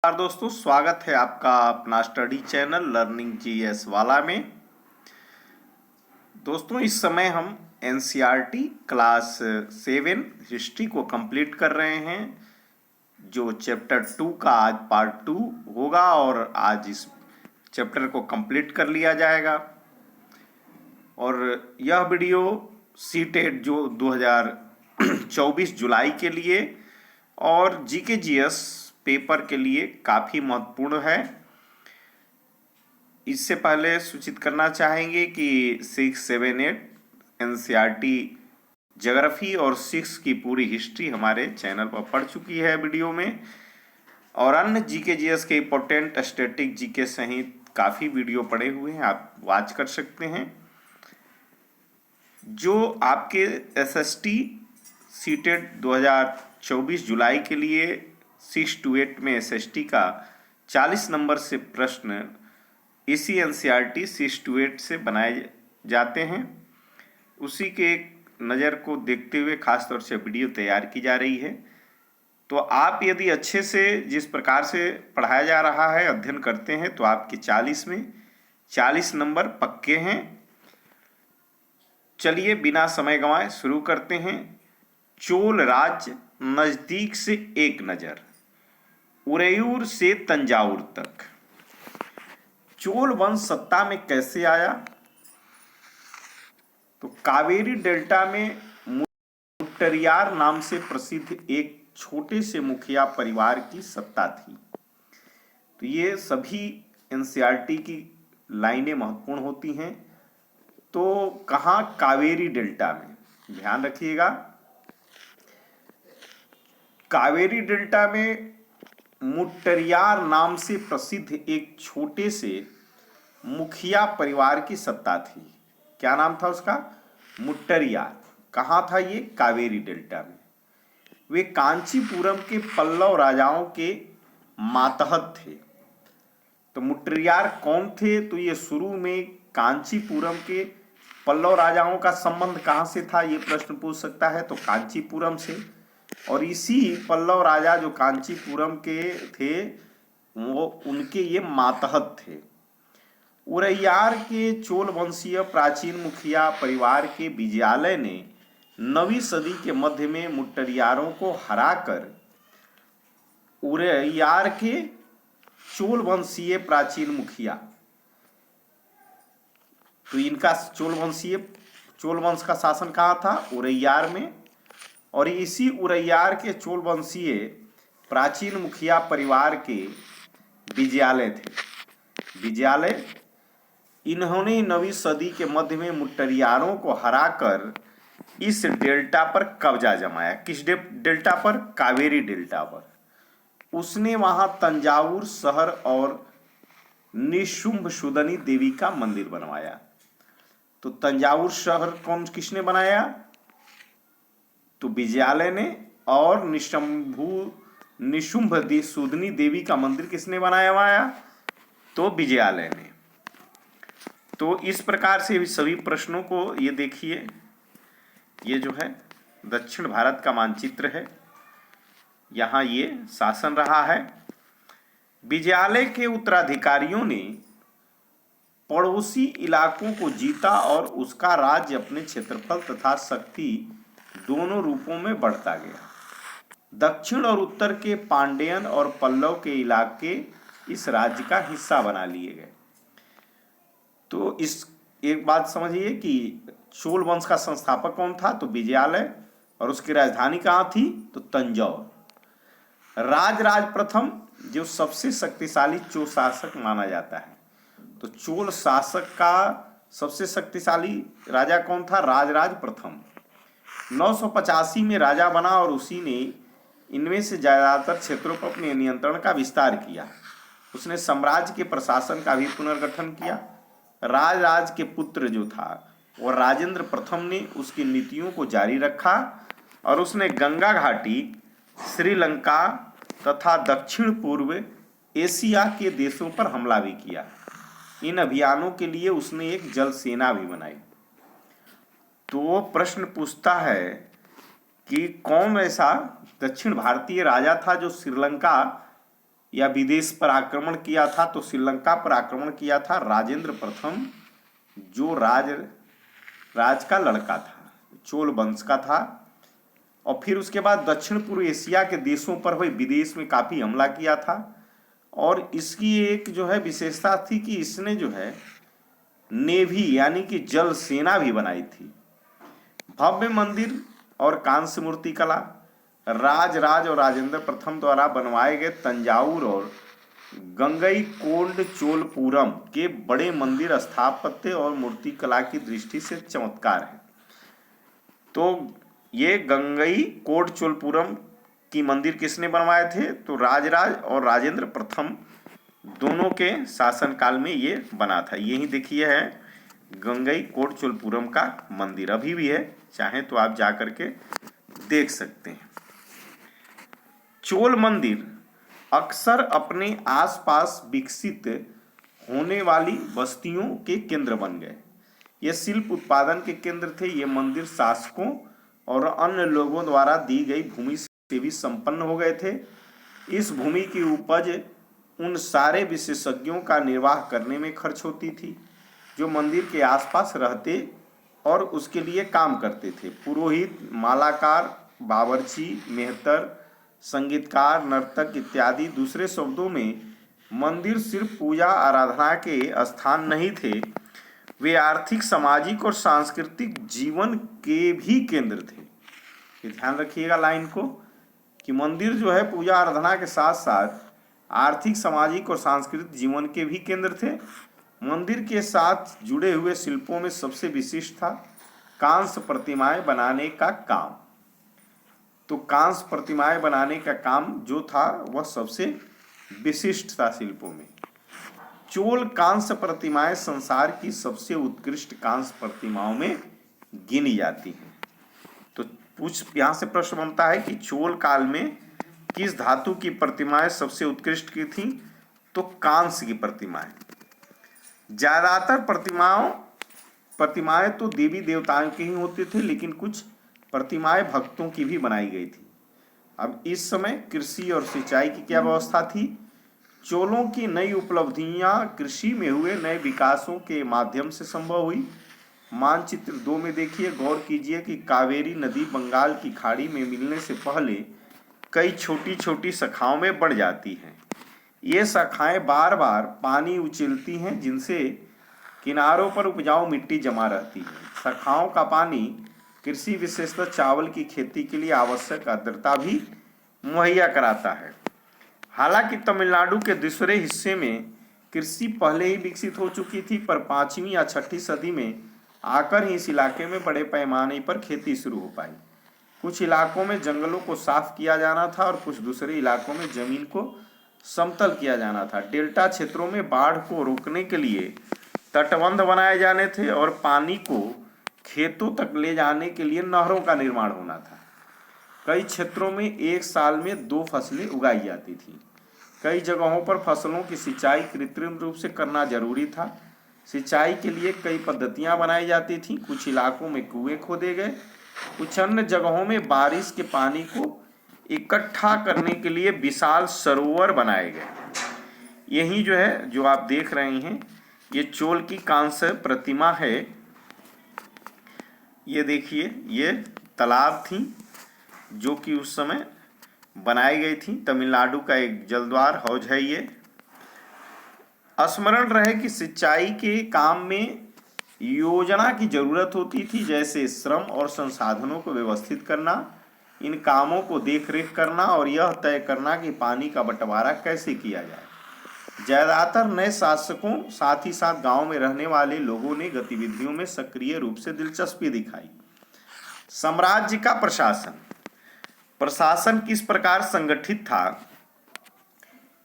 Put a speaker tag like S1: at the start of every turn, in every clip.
S1: नमस्कार दोस्तों, स्वागत है आपका अपना स्टडी चैनल लर्निंग जीएस वाला में। दोस्तों, इस समय हम एनसीईआरटी क्लास 7 हिस्ट्री को कंप्लीट कर रहे हैं, जो चैप्टर 2 का आज पार्ट 2 होगा और आज इस चैप्टर को कंप्लीट कर लिया जाएगा। और यह वीडियो सीटेट जो 2024 जुलाई के लिए और जीके जीएस पेपर के लिए काफ़ी महत्वपूर्ण है। इससे पहले सूचित करना चाहेंगे कि 6, 7, 8 एनसीईआरटी ज्योग्राफी और 6 की पूरी हिस्ट्री हमारे चैनल पर पढ़ चुकी है वीडियो में, और अन्य जीके जीएस के इम्पोर्टेंट स्टैटिक जीके सहित काफ़ी वीडियो पड़े हुए हैं, आप वॉच कर सकते हैं। जो आपके एसएसटी सीटेट 2024 जुलाई के लिए 6 to 8 में एसएसटी का 40 नंबर से प्रश्न इसी एनसीईआरटी 6 to 8 से बनाए जाते हैं, उसी के नज़र को देखते हुए खास तौर से वीडियो तैयार की जा रही है। तो आप यदि अच्छे से जिस प्रकार से पढ़ाया जा रहा है अध्ययन करते हैं तो आपके 40 में 40 नंबर पक्के हैं। चलिए बिना समय गंवाए शुरू करते हैं। चोल राज्य नज़दीक से एक नज़र, उरेयूर से तंजावुर तक। चोल वंश सत्ता में कैसे आया? तो कावेरी डेल्टा में मुट्टरियार नाम से प्रसिद्ध एक छोटे से मुखिया परिवार की सत्ता थी। तो ये सभी एनसीईआरटी की लाइनें महत्वपूर्ण होती हैं। तो कहाँ? कावेरी डेल्टा में, ध्यान रखिएगा। कावेरी डेल्टा में मुट्टरियार नाम से प्रसिद्ध एक छोटे से मुखिया परिवार की सत्ता थी। क्या नाम था उसका? मुट्टरियार। कहाँ था ये? कावेरी डेल्टा में। वे कांचीपुरम के पल्लव राजाओं के मातहत थे। तो मुट्टरियार कौन थे? तो ये शुरू में कांचीपुरम के पल्लव राजाओं का संबंध कहाँ से था, ये प्रश्न पूछ सकता है। तो कांचीपुरम से, और इसी पल्लव राजा जो कांचीपुरम के थे वो उनके ये मातहत थे। उरैयार के चोल वंशीय प्राचीन मुखिया परिवार के विजयालय ने 9वीं सदी के मध्य में मुट्टरियारों को हराकर उरैयार के चोल वंशीय प्राचीन मुखिया, तो इनका चोल वंश का शासन कहाँ था? उरैयार में। और इसी उरैयार के चोल वंशीय प्राचीन मुखिया परिवार के विजयालय थे। विजयालय, इन्होंने 9वीं सदी के मध्य में मुट्टरियारों को हराकर इस डेल्टा पर कब्जा जमाया। किस डेल्टा पर? कावेरी डेल्टा पर। उसने वहां तंजावुर शहर और निशुंभ सुदनी देवी का मंदिर बनवाया। तो तंजावुर शहर किसने बनाया? तो विजयालय ने। और निशुंभ सुदनी देवी का मंदिर किसने बनाया? तो विजयालय ने। तो इस प्रकार से सभी प्रश्नों को ये देखिए, ये जो है दक्षिण भारत का मानचित्र है, यहाँ ये शासन रहा है। विजयालय के उत्तराधिकारियों ने पड़ोसी इलाकों को जीता और उसका राज्य अपने क्षेत्रफल तथा शक्ति दोनों रूपों में बढ़ता गया। दक्षिण और उत्तर के पांड्यन और पल्लव के इलाके इस राज्य का हिस्सा बना लिए गए। तो इस एक बात समझिए कि चोल वंश का संस्थापक कौन था? तो विजयालय। और उसकी राजधानी कहाँ थी? तो तंजौर। राजराज प्रथम जो सबसे शक्तिशाली चोल शासक माना जाता है। तो चोल शासक का सबसे शक्तिशाली राजा कौन था? राजराज प्रथम। 985 में राजा बना और उसी ने इनमें से ज़्यादातर क्षेत्रों पर अपने नियंत्रण का विस्तार किया। उसने साम्राज्य के प्रशासन का भी पुनर्गठन किया। राजराज के पुत्र जो था वो राजेंद्र प्रथम ने उसकी नीतियों को जारी रखा और उसने गंगा घाटी, श्रीलंका तथा दक्षिण पूर्व एशिया के देशों पर हमला भी किया। इन अभियानों के लिए उसने एक जल सेना भी बनाई। तो वो प्रश्न पूछता है कि कौन ऐसा दक्षिण भारतीय राजा था जो श्रीलंका या विदेश पर आक्रमण किया था, तो श्रीलंका पर आक्रमण किया था राजेंद्र प्रथम, जो राज का लड़का था, चोल वंश का था। और फिर उसके बाद दक्षिण पूर्व एशिया के देशों पर वही विदेश में काफी हमला किया था। और इसकी एक जो है विशेषता थी कि इसने जो है नेवी यानी कि जल सेना भी बनाई थी। भव्य मंदिर और कांस्य मूर्ति कला, राज और राजेंद्र प्रथम द्वारा बनवाए गए तंजावुर और गंगईकोंड-चोलपुरम के बड़े मंदिर स्थापत्य और मूर्ति कला की दृष्टि से चमत्कार है। तो ये गंगईकोंड-चोलपुरम की मंदिर किसने बनवाए थे? तो राजराज और राजेंद्र प्रथम दोनों के शासनकाल में ये बना था। यही देखिए है गंगईकोंड-चोलपुरम का मंदिर, अभी भी है, चाहे तो आप जा करके देख सकते हैं। चोल मंदिर अक्सर अपने आसपास विकसित होने वाली बस्तियों के केंद्र बन गए। ये शिल्प उत्पादन के केंद्र थे। ये मंदिर शासकों और अन्य लोगों द्वारा दी गई भूमि से भी संपन्न हो गए थे। इस भूमि की उपज उन सारे विशेषज्ञों का निर्वाह करने में खर्च होती थी जो मंदिर के आसपास रहते और उसके लिए काम करते थे। पुरोहित, मालाकार, बावर्ची, मेहतर, संगीतकार, नर्तक इत्यादि। दूसरे शब्दों में मंदिर सिर्फ पूजा आराधना के स्थान नहीं थे, वे आर्थिक, सामाजिक और सांस्कृतिक जीवन के भी केंद्र थे। ये ध्यान रखिएगा लाइन को कि मंदिर जो है पूजा आराधना के साथ साथ आर्थिक, सामाजिक और सांस्कृतिक जीवन के भी केंद्र थे। मंदिर के साथ जुड़े हुए शिल्पों में सबसे विशिष्ट था कांस्य प्रतिमाएं बनाने का काम। तो कांस्य प्रतिमाएं बनाने का काम जो था वह सबसे विशिष्ट था शिल्पों में। चोल कांस्य प्रतिमाएं संसार की सबसे उत्कृष्ट कांस्य प्रतिमाओं में गिनी जाती हैं। तो यहाँ से प्रश्न बनता है कि चोल काल में किस धातु की प्रतिमाएं सबसे उत्कृष्ट की थी? तो कांस्य की प्रतिमाएं। ज्यादातर प्रतिमाएं तो देवी देवताओं की ही होती थी, लेकिन कुछ प्रतिमाएं भक्तों की भी बनाई गई थी। अब इस समय कृषि और सिंचाई की क्या व्यवस्था थी? चोलों की नई उपलब्धियां कृषि में हुए नए विकासों के माध्यम से संभव हुई। मानचित्र 2 में देखिए, गौर कीजिए कि कावेरी नदी बंगाल की खाड़ी में मिलने से पहले कई छोटी छोटी शाखाओं में बढ़ जाती हैं। ये शाखाएं बार बार पानी उछलती हैं, जिनसे किनारों पर उपजाऊ मिट्टी जमा रहती है। शाखाओं का पानी कृषि, विशेषतः चावल की खेती के लिए आवश्यक आर्द्रता भी मुहैया कराता है। हालांकि तमिलनाडु के दूसरे हिस्से में कृषि पहले ही विकसित हो चुकी थी, पर 5वीं या 6वीं सदी में आकर ही इस इलाके में बड़े पैमाने पर खेती शुरू हो पाई। कुछ इलाकों में जंगलों को साफ किया जाना था और कुछ दूसरे इलाकों में जमीन को समतल किया जाना था। डेल्टा क्षेत्रों में बाढ़ को रोकने के लिए तटबंध बनाए जाने थे और पानी को खेतों तक ले जाने के लिए नहरों का निर्माण होना था। कई क्षेत्रों में एक साल में 2 फसलें उगाई जाती थी। कई जगहों पर फसलों की सिंचाई कृत्रिम रूप से करना जरूरी था। सिंचाई के लिए कई पद्धतियां बनाई जाती थीं। कुछ इलाकों में कुएं खोदे गए, कुछ अन्य जगहों में बारिश के पानी को इकट्ठा करने के लिए विशाल सरोवर बनाए गए। यही जो है, जो आप देख रहे हैं, ये चोल की कांस्य प्रतिमा है। ये देखिए, ये तालाब थी जो कि उस समय बनाई गई थी। तमिलनाडु का एक जलद्वार हौज है ये। स्मरण रहे कि सिंचाई के काम में योजना की जरूरत होती थी, जैसे श्रम और संसाधनों को व्यवस्थित करना, इन कामों को देखरेख करना और यह तय करना कि पानी का बंटवारा कैसे किया जाए। ज्यादातर नए शासकों, साथ ही साथ गांव में रहने वाले लोगों ने गतिविधियों में सक्रिय रूप से दिलचस्पी दिखाई। साम्राज्य का प्रशासन किस प्रकार संगठित था?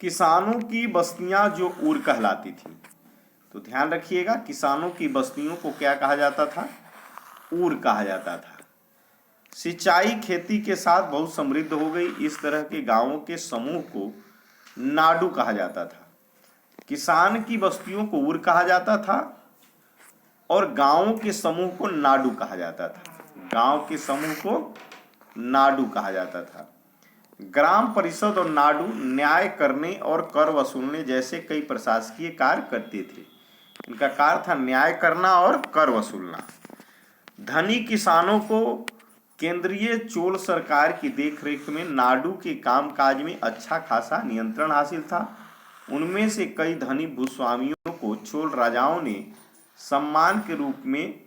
S1: किसानों की बस्तियां जो ऊर कहलाती थी। तो ध्यान रखिएगा, किसानों की बस्तियों को क्या कहा जाता था? ऊर कहा जाता था। सिंचाई खेती के साथ बहुत समृद्ध हो गई। इस तरह के गांवों के समूह को नाडु कहा जाता था। किसान की बस्तियों को ऊर कहा जाता था और गांवों के समूह को नाडु कहा जाता था। गांव के समूह को नाडु कहा जाता था। ग्राम परिषद और नाडु न्याय करने और कर वसूलने जैसे कई प्रशासकीय कार्य करते थे। इनका कार्य था न्याय करना और कर वसूलना। धनी किसानों को केंद्रीय चोल सरकार की देखरेख में नाडु के कामकाज में अच्छा खासा नियंत्रण हासिल था। उनमें से कई धनी भूस्वामियों को चोल राजाओं ने सम्मान के रूप में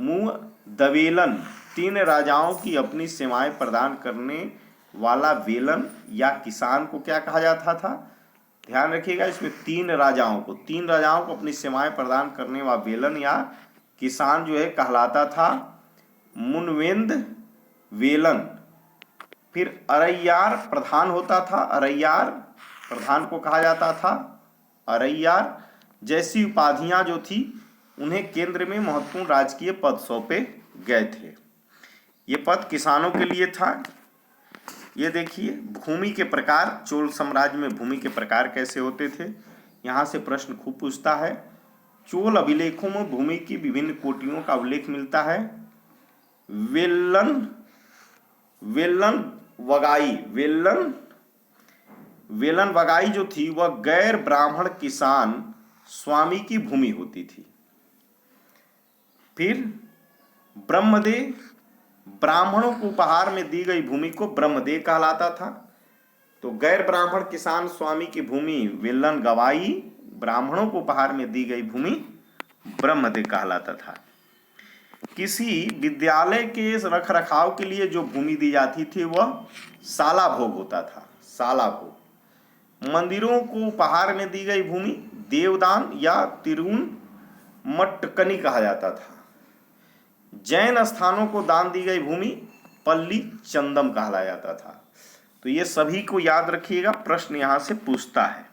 S1: मुवदवेलन, 3 राजाओं की अपनी सेवाएं प्रदान करने वाला वेलन या किसान को क्या कहा जाता था? ध्यान रखिएगा, इसमें 3 राजाओं को अपनी सेवाएं प्रदान करने वाला वेलन या किसान जो है कहलाता था मुनवेंद वेलन। फिर अरैयार प्रधान होता था, अरैयार प्रधान को कहा जाता था अरैयार। जैसी उपाधियां जो थी उन्हें केंद्र में महत्वपूर्ण राजकीय पद सौंपे गए थे। ये पद किसानों के लिए था। ये देखिए भूमि के प्रकार, चोल साम्राज्य में भूमि के प्रकार कैसे होते थे, यहाँ से प्रश्न खूब पूछता है। चोल अभिलेखों में भूमि की विभिन्न कोटियों का उल्लेख मिलता है। वेलन वगाई जो थी वह गैर ब्राह्मण किसान स्वामी की भूमि होती थी। फिर ब्रह्मदेव, ब्राह्मणों को उपहार में दी गई भूमि को ब्रह्मदेव कहलाता था। तो गैर ब्राह्मण किसान स्वामी की भूमि वेलन गवाई, ब्राह्मणों को उपहार में दी गई भूमि ब्रह्मदेव कहलाता था। किसी विद्यालय के रख रखाव के लिए जो भूमि दी जाती थी वह साला भोग होता था, साला भोग। मंदिरों को उपहार में दी गई भूमि देवदान या तिरुन मट्टकनी कहा जाता था। जैन स्थानों को दान दी गई भूमि पल्ली चंदम कहलाया जाता था। तो ये सभी को याद रखिएगा, प्रश्न यहाँ से पूछता है।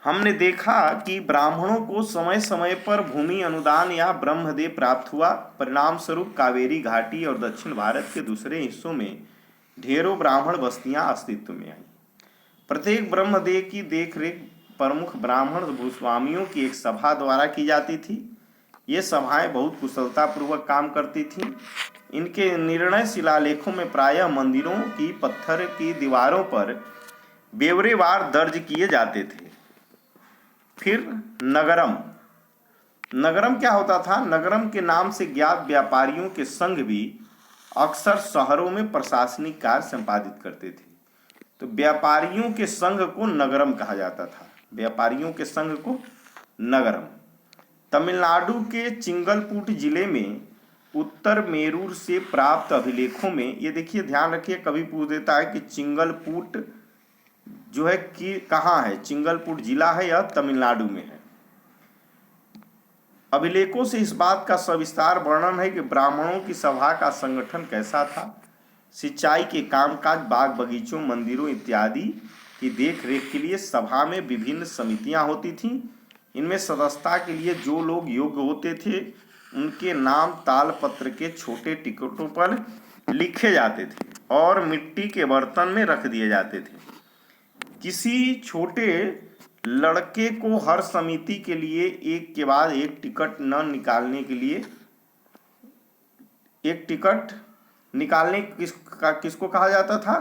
S1: हमने देखा कि ब्राह्मणों को समय समय पर भूमि अनुदान या ब्रह्मदेव प्राप्त हुआ। परिणाम स्वरूप कावेरी घाटी और दक्षिण भारत के दूसरे हिस्सों में ढेरों ब्राह्मण बस्तियां अस्तित्व में आई। प्रत्येक ब्रह्मदेव की देखरेख प्रमुख ब्राह्मण भूस्वामियों की एक सभा द्वारा की जाती थी। ये सभाएं बहुत कुशलता पूर्वक काम करती थीं। इनके निर्णय शिलालेखों में प्रायः मंदिरों की पत्थर की दीवारों पर ब्यौरेवार दर्ज किए जाते थे। फिर नगरम, नगरम क्या होता था? नगरम के नाम से ज्ञात व्यापारियों के संघ भी अक्सर शहरों में प्रशासनिक कार्य संपादित करते थे। तो व्यापारियों के संघ को नगरम कहा जाता था, व्यापारियों के संघ को नगरम। तमिलनाडु के चिंगलपूट जिले में उत्तर मेरूर से प्राप्त अभिलेखों में, ये देखिए ध्यान रखिए, कभी पूछ देता है कि चिंगलपूट जो है कि कहाँ है, चिंगलपूट जिला है या तमिलनाडु में है। अभिलेखों से इस बात का सविस्तार वर्णन है कि ब्राह्मणों की सभा का संगठन कैसा था। सिंचाई के कामकाज, बाग बगीचों, मंदिरों इत्यादि की देखरेख के लिए सभा में विभिन्न समितियां होती थीं। इनमें सदस्यता के लिए जो लोग योग्य होते थे उनके नाम तालपत्र के छोटे टिकटों पर लिखे जाते थे और मिट्टी के बर्तन में रख दिए जाते थे। किसी छोटे लड़के को हर समिति के लिए एक के बाद एक टिकट न निकालने के लिए, एक टिकट निकालने किसको कहा जाता था?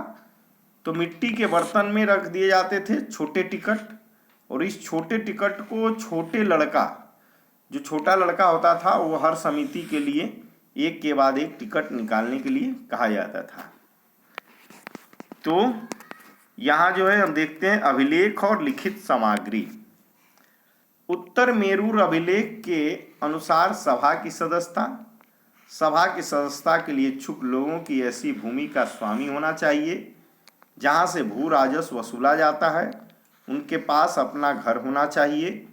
S1: तो मिट्टी के बर्तन में रख दिए जाते थे छोटे टिकट, और इस छोटे टिकट को छोटे लड़का, जो छोटा लड़का होता था वो हर समिति के लिए एक के बाद एक टिकट निकालने के लिए कहा जाता था। तो यहाँ जो है हम देखते हैं अभिलेख और लिखित सामग्री। उत्तर मेरूर अभिलेख के अनुसार सभा की सदस्यता के लिए इच्छुक लोगों की ऐसी भूमि का स्वामी होना चाहिए जहाँ से भू राजस्व वसूला जाता है। उनके पास अपना घर होना चाहिए।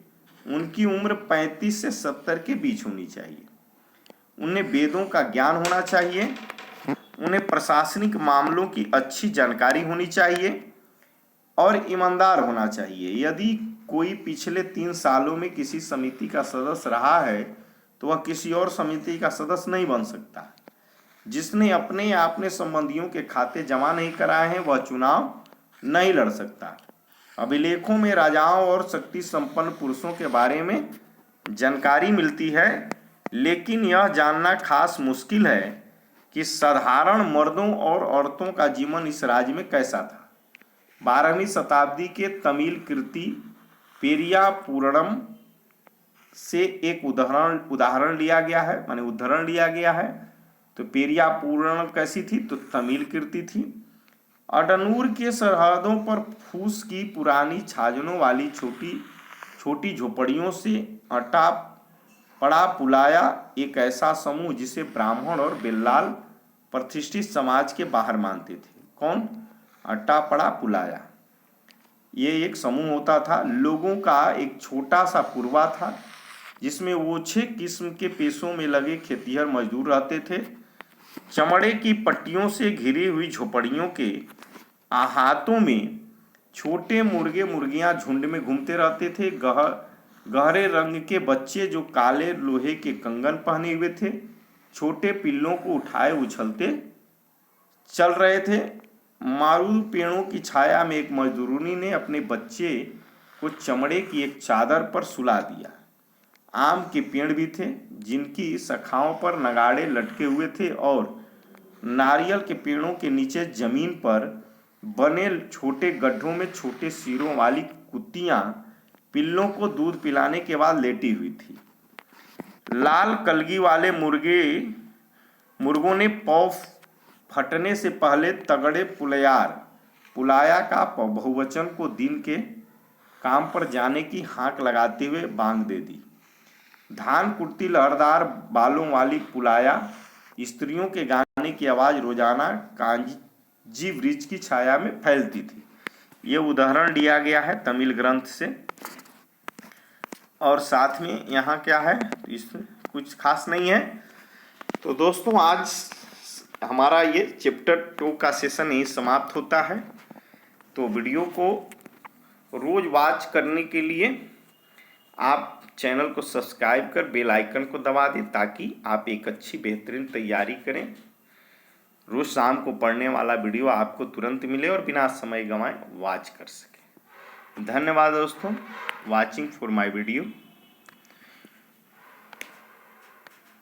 S1: उनकी उम्र 35 से 70 के बीच होनी चाहिए। उन्हें वेदों का ज्ञान होना चाहिए। उन्हें प्रशासनिक मामलों की अच्छी जानकारी होनी चाहिए और ईमानदार होना चाहिए। यदि कोई पिछले 3 सालों में किसी समिति का सदस्य रहा है तो वह किसी और समिति का सदस्य नहीं बन सकता। जिसने अपने या अपने संबंधियों के खाते जमा नहीं कराए हैं वह चुनाव नहीं लड़ सकता। अभिलेखों में राजाओं और शक्ति संपन्न पुरुषों के बारे में जानकारी मिलती है, लेकिन यह जानना खास मुश्किल है कि साधारण मर्दों और औरतों का जीवन इस राज्य में कैसा था। 12वीं शताब्दी के तमिल कृति पेरिया पूरणम से एक उदाहरण लिया गया है, माने उदाहरण लिया गया है। तो पेरिया पूरणम कैसी थी, तो तमिल कृति थी। अडनूर के सरहदों पर फूस की पुरानी छाजनों वाली छोटी छोटी झोपड़ियों से अटा पड़ा पुलाया एक ऐसा समूह जिसे ब्राह्मण और बेल्लाल प्रतिष्ठित समाज के बाहर मानते थे। कौन? अट्टा पड़ा पुलाया। ये एक समूह होता था, लोगों का एक छोटा सा पुरवा था जिसमें ओछे किस्म के पेशों में लगे खेतिहर मजदूर रहते थे। चमड़े की पट्टियों से घिरी हुई झोपड़ियों के आहातों में छोटे मुर्गे मुर्गियां झुंड में घूमते रहते थे। गहरे रंग के बच्चे जो काले लोहे के कंगन पहने हुए थे छोटे पिल्लों को उठाए उछलते चल रहे थे। मारूल पेड़ों की छाया में एक मजदूरनी ने अपने बच्चे को चमड़े की एक चादर पर सुला दिया। आम के पेड़ भी थे जिनकी शाखाओं पर नगाड़े लटके हुए थे और नारियल के पेड़ों के नीचे जमीन पर बने छोटे गड्ढों में छोटे सिरों वाली कुत्तियां पिल्लों को दूध पिलाने के बाद लेटी हुई थी। लाल कलगी वाले मुर्गों ने पौ फटने से पहले तगड़े पुलाया का बहुवचन को दिन के काम पर जाने की हाँक लगाते हुए बांग दे दी। धान कुर्ती लहरदार बालों वाली पुलाया स्त्रियों के गाने की आवाज रोजाना कांजी वृक्ष की छाया में फैलती थी। ये उदाहरण लिया गया है तमिल ग्रंथ से। और साथ में यहाँ क्या है, इसमें कुछ खास नहीं है। तो दोस्तों आज हमारा ये चैप्टर 2 का सेशन यही समाप्त होता है। तो वीडियो को रोज वॉच करने के लिए आप चैनल को सब्सक्राइब कर बेल आइकन को दबा दें ताकि आप एक अच्छी बेहतरीन तैयारी करें। रोज शाम को पढ़ने वाला वीडियो आपको तुरंत मिले और बिना समय गंवाए वॉच कर सकें। धन्यवाद दोस्तों, वॉचिंग फॉर माय वीडियो।